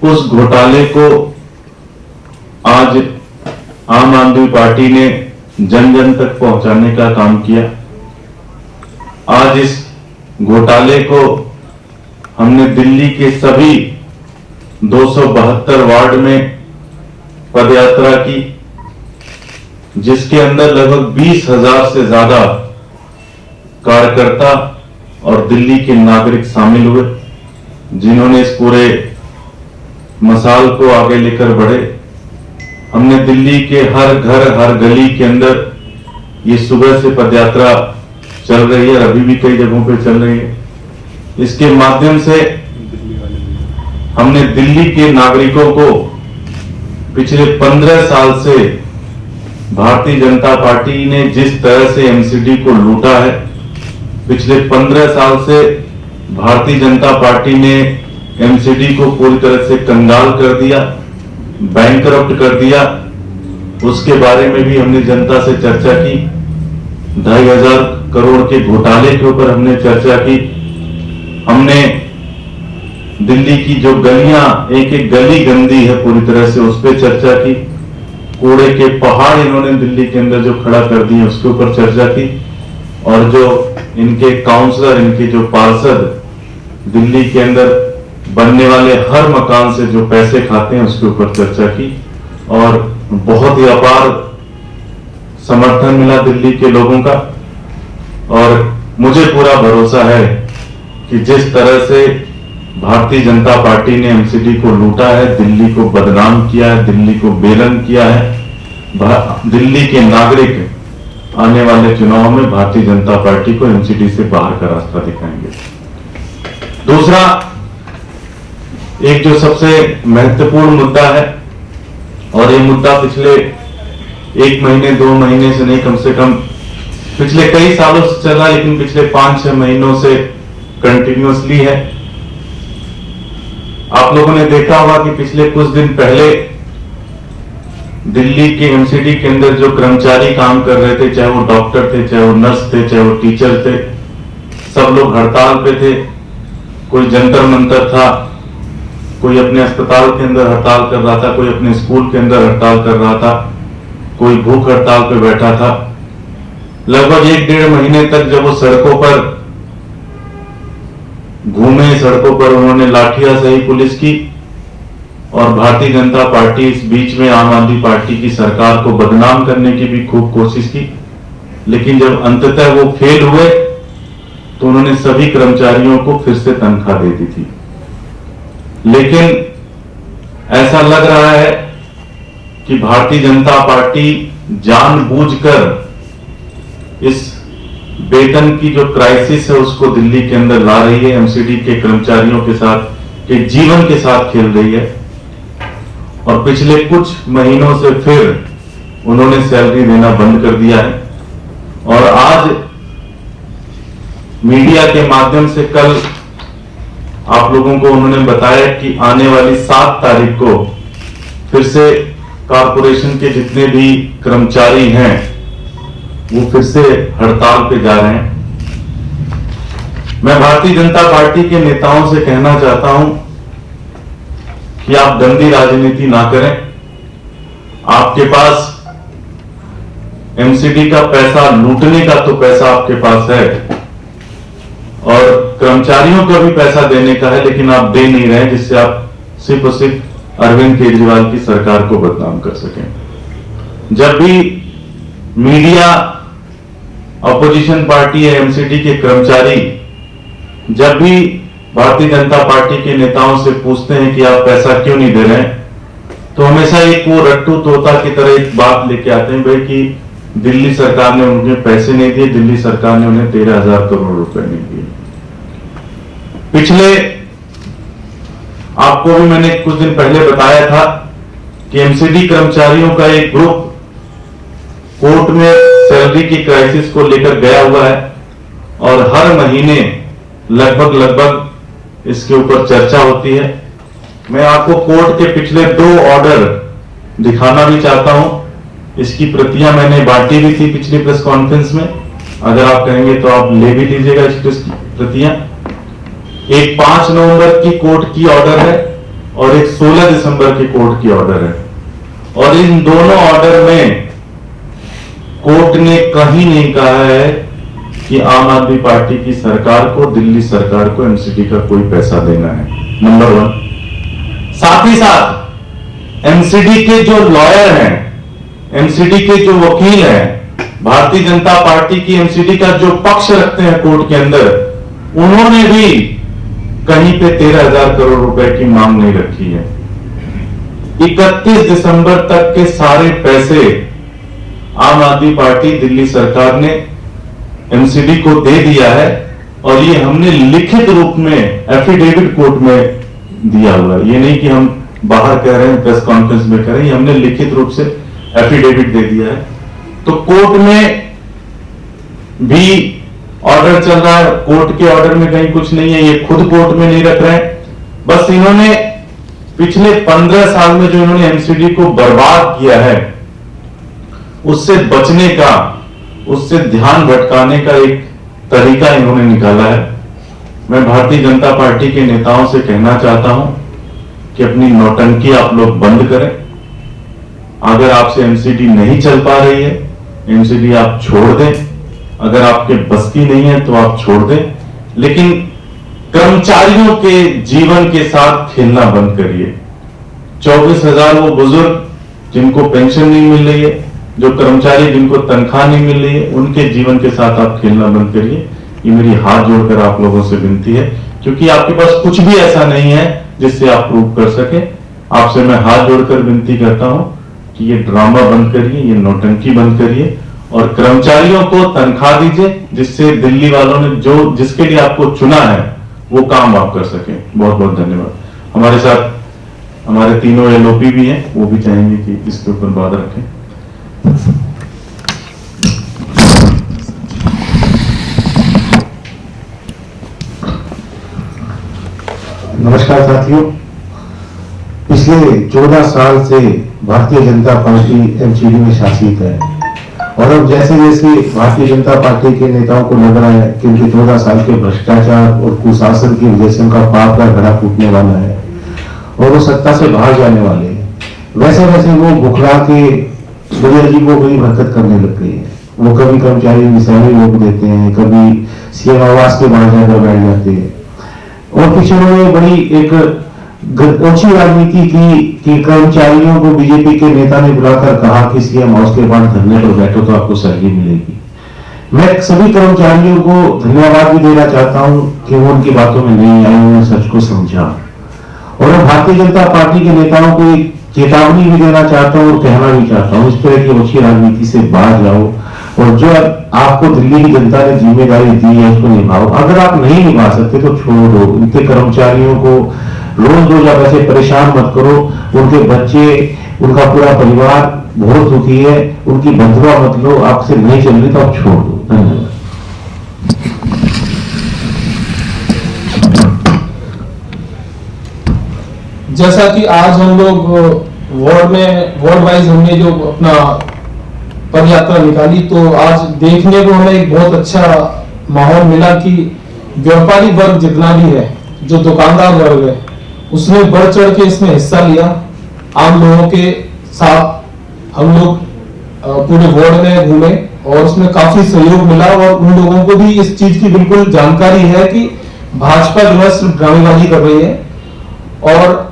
उस घोटाले को आज आम आदमी पार्टी ने जन जन तक पहुंचाने का काम किया। आज इस घोटाले को हमने दिल्ली के सभी 272 वार्ड में पदयात्रा की, जिसके अंदर लगभग 20,000 से ज्यादा कार्यकर्ता और दिल्ली के नागरिक शामिल हुए, जिन्होंने इस पूरे मसाल को आगे लेकर बढ़े। हमने दिल्ली के हर घर हर गली के अंदर ये सुबह से पदयात्रा चल रही है, अभी भी कई जगहों पे चल रही है। इसके माध्यम से हमने दिल्ली के नागरिकों को पिछले 15 साल से भारतीय जनता पार्टी ने जिस तरह से एमसीडी को लूटा है, पिछले 15 साल से भारतीय जनता पार्टी ने एमसीडी को पूरी तरह से कंगाल कर दिया, बैंकरप्ट कर दिया। उसके बारे में भी हमने जनता से चर्चा की। 2,500 करोड़ के घोटाले के ऊपर हमने चर्चा की। हमने दिल्ली की जो गलियां, एक एक गली गंदी है पूरी तरह से, उस पर चर्चा की। कूड़े के पहाड़ इन्होंने दिल्ली के अंदर जो खड़ा कर दिए उसके ऊपर चर्चा की। और जो इनके काउंसलर, इनके जो पार्षद दिल्ली के अंदर बनने वाले हर मकान से जो पैसे खाते हैं उसके ऊपर चर्चा की। और बहुत ही अपार समर्थन मिला दिल्ली के लोगों का। और मुझे पूरा भरोसा है कि जिस तरह से भारतीय जनता पार्टी ने एमसीडी को लूटा है, दिल्ली को बदनाम किया है, दिल्ली को बेलन किया है, दिल्ली के नागरिक आने वाले चुनाव में भारतीय जनता पार्टी को एमसीडी से बाहर का रास्ता दिखाएंगे। दूसरा, एक जो सबसे महत्वपूर्ण मुद्दा है, और ये मुद्दा पिछले 1 महीने 2 महीने से नहीं, कम से कम पिछले कई सालों से चला, लेकिन पिछले 5-6 महीनों से कंटिन्यूअसली है। आप लोगों ने देखा होगा कि पिछले कुछ दिन पहले दिल्ली के एमसीडी के अंदर जो कर्मचारी काम कर रहे थे, चाहे वो डॉक्टर थे, चाहे वो नर्स थे, चाहे वो टीचर थे, सब लोग हड़ताल पे थे। कोई जंतर मंतर था, कोई अपने अस्पताल के अंदर हड़ताल कर रहा था, कोई अपने स्कूल के अंदर हड़ताल कर रहा था, कोई भूख हड़ताल पे बैठा था। लगभग 1-1.5 महीने तक जब वो सड़कों पर घूमे, सड़कों पर उन्होंने लाठियां सही पुलिस की, और भारतीय जनता पार्टी इस बीच में आम आदमी पार्टी की सरकार को बदनाम करने की भी खूब कोशिश की। लेकिन जब अंततः वो फेल हुए तो उन्होंने सभी कर्मचारियों को फिर से तनख्वाह दे दी थी। लेकिन ऐसा लग रहा है कि भारतीय जनता पार्टी जानबूझकर इस वेतन की जो क्राइसिस है उसको दिल्ली के अंदर ला रही है, एमसीडी के कर्मचारियों के साथ, के जीवन के साथ खेल रही है। और पिछले कुछ महीनों से फिर उन्होंने सैलरी देना बंद कर दिया है। और आज मीडिया के माध्यम से कल आप लोगों को उन्होंने बताया कि आने वाली 7 तारीख को फिर से कारपोरेशन के जितने भी कर्मचारी हैं वो फिर से हड़ताल पे जा रहे हैं। मैं भारतीय जनता पार्टी के नेताओं से कहना चाहता हूं कि आप गंदी राजनीति ना करें। आपके पास एमसीडी का पैसा लूटने का तो पैसा आपके पास है, और कर्मचारियों को भी पैसा देने का है, लेकिन आप दे नहीं रहे, जिससे आप सिर्फ और सिर्फ अरविंद केजरीवाल की सरकार को बदनाम कर सकें। जब भी मीडिया, अपोजिशन पार्टी या एमसीडी के कर्मचारी जब भी भारतीय जनता पार्टी के नेताओं से पूछते हैं कि आप पैसा क्यों नहीं दे रहे हैं, तो हमेशा एक वो रट्टू तोता की तरह एक बात लेके आते हैं, भाई कि दिल्ली सरकार ने उन्हें पैसे नहीं दिए, दिल्ली सरकार ने उन्हें 13,000 करोड़ रुपए नहीं दिए। पिछले आपको भी मैंने कुछ दिन पहले बताया था कि एमसीडी कर्मचारियों का एक ग्रुप कोर्ट में सैलरी की क्राइसिस को लेकर गया हुआ है, और हर महीने लगभग इसके ऊपर चर्चा होती है। मैं आपको कोर्ट के पिछले 2 ऑर्डर दिखाना भी चाहता हूं। इसकी प्रतियां मैंने बांटी भी थी पिछली प्रेस कॉन्फ्रेंस में, अगर आप कहेंगे तो आप ले भी लीजिएगा इसकी प्रतियां। एक 5 नवंबर की कोर्ट की ऑर्डर है, और एक 16 दिसंबर की कोर्ट की ऑर्डर है। और इन दोनों ऑर्डर में कोर्ट ने कहीं नहीं कहा है कि आम आदमी पार्टी की सरकार को, दिल्ली सरकार को एमसीडी का कोई पैसा देना है, नंबर 1। साथ ही साथ एमसीडी के जो लॉयर हैं, एमसीडी के जो वकील हैं, भारतीय जनता पार्टी की एमसीडी का जो पक्ष रखते हैं कोर्ट के अंदर, उन्होंने भी कहीं पे 13,000 करोड़ रुपए की मांग नहीं रखी है। 31 दिसंबर तक के सारे पैसे आम आदमी पार्टी, दिल्ली सरकार ने एमसीडी को दे दिया है और ये हमने लिखित रूप में एफिडेविट कोर्ट में दिया हुआ है। ये नहीं कि हम बाहर कह रहे हैं, प्रेस कॉन्फ्रेंस में कह रहे हैं, हमने लिखित रूप से एफिडेविट दे दिया है। तो कोर्ट में भी ऑर्डर चल रहा है, कोर्ट के ऑर्डर में कहीं कुछ नहीं है, ये खुद कोर्ट में नहीं रख रहे हैं। बस इन्होंने पिछले 15 साल में जो इन्होंने एमसीडी को बर्बाद किया है, उससे बचने का, उससे ध्यान भटकाने का एक तरीका इन्होंने निकाला है। मैं भारतीय जनता पार्टी के नेताओं से कहना चाहता हूं कि अपनी नौटंकी आप लोग बंद करें। अगर आपसे एमसीडी नहीं चल पा रही है, एमसीडी आप छोड़ दें। अगर आपके बस की नहीं है तो आप छोड़ दें, लेकिन कर्मचारियों के जीवन के साथ खेलना बंद करिए। 24,000 वो बुजुर्ग जिनको पेंशन नहीं मिल रही है, जो कर्मचारी जिनको तनख्वाह नहीं मिल रही है, उनके जीवन के साथ आप खेलना बंद करिए। ये मेरी हाथ जोड़कर आप लोगों से विनती है, क्योंकि आपके पास कुछ भी ऐसा नहीं है जिससे आप प्रूव कर सके। आपसे मैं हाथ जोड़कर विनती करता हूं कि ये ड्रामा बंद करिए, ये नौटंकी बंद करिए और कर्मचारियों को तनख्वाह दीजिए, जिससे दिल्ली वालों ने जो जिसके लिए आपको चुना है वो काम आप कर सके। बहुत बहुत धन्यवाद। हमारे साथ हमारे तीनों एलओपी भी हैं, वो भी चाहेंगे कि इसके ऊपर बात रखें। नमस्कार साथियों, पिछले 14 साल से भारतीय जनता पार्टी एमसीडी में शासित है और अब जैसे जैसे भारतीय जनता पार्टी के नेताओं को लग रहा है कि उनके 14 साल के भ्रष्टाचार और कुशासन की वजह से उनका पाप का घड़ा फूटने वाला है और वो सत्ता से बाहर जाने वाले हैं, वैसे वैसे वो बुखला के बड़ी अजीब गरीब हरकत करने लग गई है। वो कभी कर्मचारी निशानी रोक देते हैं, कभी सीएम आवास के बाहर जाकर बैठ जाते हैं और पीछे उन्होंने बड़ी एक ओछी राजनीति की कि कर्मचारियों को बीजेपी के नेता ने बुलाकर कहा कि सीएम हाउस के बाहर धरने पर बैठो तो आपको सैलरी मिलेगी। मैं सभी कर्मचारियों को धन्यवाद भी देना चाहता हूं कि वो उनकी बातों में नहीं आए, उन्होंने सच को समझा। और मैं भारतीय जनता पार्टी के नेताओं को एक चेतावनी भी देना चाहता हूं और कहना भी चाहता हूं, इस तरह की ओछी राजनीति से बाहर जाओ और जो आपको दिल्ली की जनता ने जिम्मेदारी दी है उसको निभाओ। अगर आप नहीं निभा सकते तो छोड़ दो। इनके कर्मचारियों को रोज रोज आप ऐसे परेशान मत करो। उनके बच्चे, उनका पूरा परिवार बहुत दुखी है, उनकी बंधुआ मत लो। आपसे नहीं चल रही तो आप छोड़ दो। धन्यवाद। जैसा कि आज हम लोग वार्ड वाइज हमने जो अपना पद यात्रा निकाली, तो आज देखने को हमें एक बहुत अच्छा माहौल मिला कि व्यापारी वर्ग जितना भी है, जो दुकानदार वर्ग है, उसने बढ़ चढ़ के इसमें हिस्सा लिया। आम लोगों के साथ हम लोग पूरे वार्ड में घूमे और उसमें काफी सहयोग मिला और उन लोगों को भी इस चीज की बिल्कुल जानकारी है कि भाजपा जो है सिर्फ ड्रामेबाजी कर रही है। और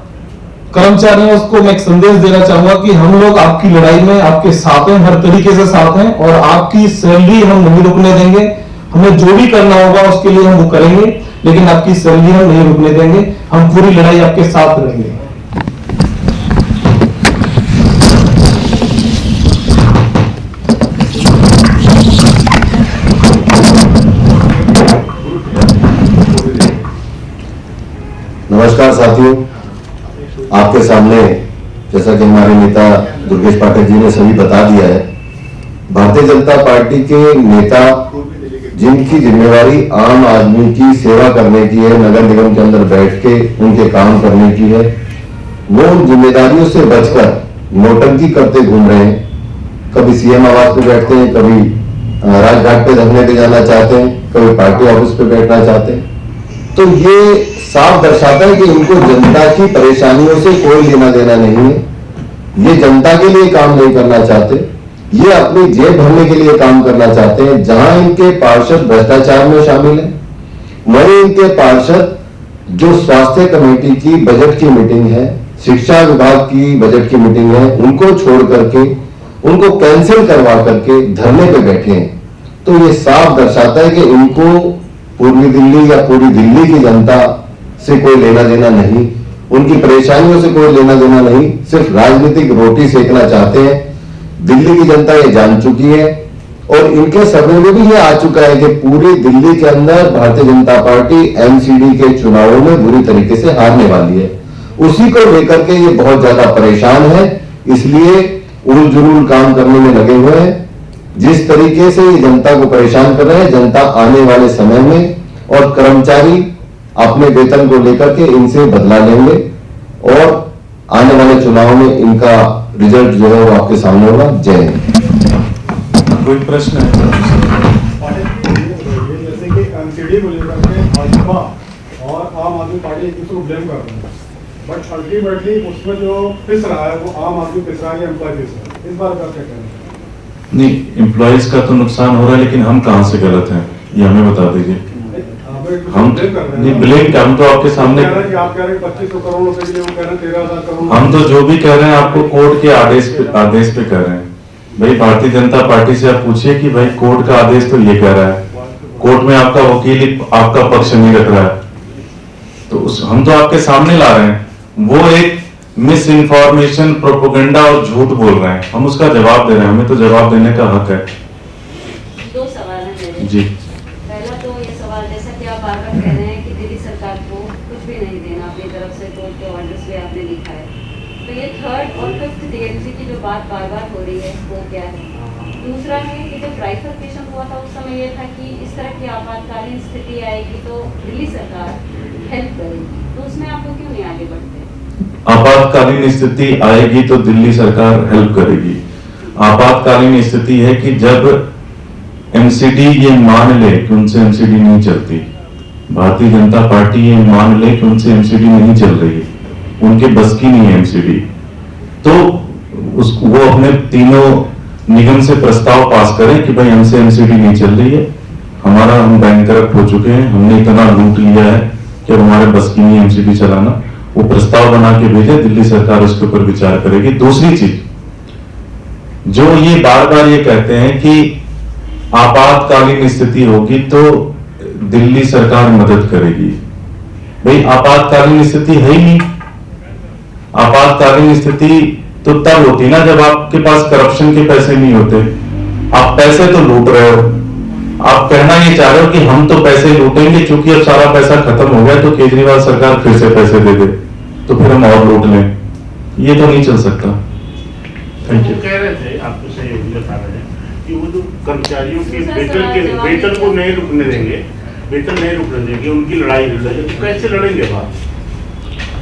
कर्मचारियों उसको मैं एक संदेश देना चाहूंगा कि हम लोग आपकी लड़ाई में आपके साथ हैं, हर तरीके से साथ हैं और आपकी सैलरी हम नहीं रुकने देंगे। हमें जो भी करना होगा उसके लिए हम वो करेंगे, लेकिन आपकी सैलरी हम नहीं रुकने देंगे। हम पूरी लड़ाई आपके साथ रहेंगे। नमस्कार साथियों, आपके सामने जैसा कि हमारे नेता दुर्गेश पाठक जी ने सभी बता दिया है, भारतीय जनता पार्टी के नेता जिनकी जिम्मेवारी आम आदमी की सेवा करने की है, नगर निगम के अंदर बैठ के उनके काम करने की है, वो उन जिम्मेदारियों से बचकर नौटंकी करते घूम रहे हैं। कभी सीएम आवास पे बैठते हैं, कभी राजघाट पे धरने पे जाना चाहते हैं, कभी पार्टी ऑफिस पे बैठना चाहते हैं। तो ये साफ दर्शाता है कि इनको जनता की परेशानियों से कोई लेना देना नहीं है। ये जनता के लिए काम नहीं करना चाहते, ये अपनी जेब भरने के लिए काम करना चाहते हैं। जहां इनके पार्षद भ्रष्टाचार में शामिल हैं, वहीं इनके पार्षद जो स्वास्थ्य कमेटी की बजट की मीटिंग है, शिक्षा विभाग की बजट की मीटिंग है, उनको छोड़ करके, उनको कैंसिल करवा करके धरने पे बैठे हैं। तो ये साफ दर्शाता है कि इनको पूर्वी दिल्ली या पूरी दिल्ली की जनता से कोई लेना देना नहीं, उनकी परेशानियों से कोई लेना देना नहीं, सिर्फ राजनीतिक रोटी सेकना चाहते हैं। दिल्ली की जनता ये जान चुकी है और इनके सर्वे में भी ये आ चुका है कि पूरी दिल्ली के अंदर भारतीय जनता पार्टी एमसीडी के चुनावों में बुरी तरीके से हारने वाली है। उसी को लेकर के ये बहुत ज्यादा परेशान है, इसलिए उल जुलूल काम करने में लगे हुए हैं। जिस तरीके से ये जनता को परेशान कर रहे हैं, जनता आने वाले समय में और कर्मचारी अपने वेतन को लेकर के इनसे बदला लेंगे और आने वाले चुनाव में इनका रिजल्ट जो है वो आपके सामने होगा। जय हिंद। कोई प्रश्न है? जैसे कि एमसीडी को लेकर के भाजपा और आम आदमी पार्टी एक दूसरे को ब्लेम कर रहे हैं, बट अल्टीमेटली उसमें जो पिस रहा है वो आम आदमी पिस रहा है या एम्प्लॉय पिस रहा है। इस बारे में क्या कहना है? नहीं, एम्प्लॉयज का तो नुकसान हो रहा है, लेकिन हम कहाँ से गलत हैं ये हमें बता दीजिए। हम नहीं ब्लेम, हम तो आपके सामने, आप कह रहे हैं 2500 करोड़ रुपए के लिए, वो कह रहे हैं 13,000 करोड़। हम तो जो भी कह रहे हैं आपको कोर्ट के आदेश पे कह रहे हैं। भाई भारतीय जनता पार्टी से आप पूछिए कि भाई कोर्ट का आदेश तो ये कह रहा है, कोर्ट में आपका वकील आपका पक्ष नहीं रख रहा है, तो हम तो आपके सामने ला रहे हैं। वो एक मिस इन्फॉर्मेशन, प्रोपोगंडा और झूठ बोल रहे हैं, हम उसका जवाब दे रहे हैं, हमें तो जवाब देने का हक है। दो सवाल हैं मेरे। जी, पहला तो ये सवाल, जैसा कि आप बार बार कह रहे हैं कि दिल्ली सरकार को कुछ भी नहीं देना अपनी तरफ से, कोर्ट के ऑर्डर्स भी आपने लिखा है, तो ये 3rd और 5th टीएमसी की जो बात बार बार हो रही है वो क्या है? दूसरा है कि जब ट्राइफर्केशन हुआ था उस समय ये था कि इस तरह की आपातकालीन स्थिति आएगी तो दिल्ली सरकार हेल्प करेगी, तो उसमें आप लोग क्यों नहीं आगे बढ़ते? आपातकालीन स्थिति आएगी तो दिल्ली सरकार हेल्प करेगी। आपातकालीन स्थिति है कि जब एमसीडी ये मान ले कि उनसे एमसीडी नहीं चलती, भारतीय जनता पार्टी ये मान ले कि उनसे एमसीडी नहीं चल रही, उनके बस की नहीं है एमसीडी, तो वो अपने तीनों निगम से प्रस्ताव पास करें कि भाई हमसे एमसीडी नहीं चल रही है, हम बैंकरप्ट हो चुके हैं, हमने इतना लूट लिया है कि अब हमारे बस की नहीं एमसीडी चलाना। वो प्रस्ताव बना के भेजे, दिल्ली सरकार उसके ऊपर विचार करेगी। दूसरी चीज, जो ये बार बार ये कहते हैं कि आपातकालीन स्थिति होगी तो दिल्ली सरकार मदद करेगी, भाई आपातकालीन स्थिति है ही नहीं। आपातकालीन स्थिति तो तब होती ना जब आपके पास करप्शन के पैसे नहीं होते, आप पैसे तो लूट रहे हो। आप कहना ये चाह रहे हो कि हम तो पैसे लूटेंगे, क्योंकि अब सारा पैसा खत्म हो गया तो केजरीवाल सरकार फिर से पैसे दे दे, तो फिर हम और लूट लें, ये तो नहीं चल सकता। Thank you. कह रहे थे आपको से बता रहे हैं कि वो जो कर्मचारियों के वेतन को नहीं रुकने देंगे, वेतन नहीं रुकने देंगे, उनकी लड़ाई लड़ेंगे, तो कैसे लड़ेंगे बात?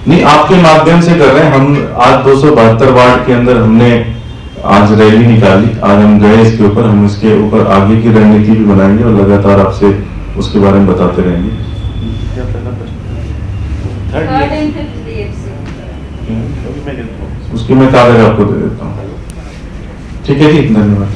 नहीं, आपके माध्यम से कर रहे हैं। हम आज 272 वार्ड के अंदर हमने आज रैली निकाली, आज हम गए इसके ऊपर, हम इसके ऊपर आगे की रणनीति भी बनाएंगे और लगातार आपसे उसके बारे में बताते रहेंगे। उसकी मैं कागज आपको दे देता हूँ। ठीक है जी, धन्यवाद।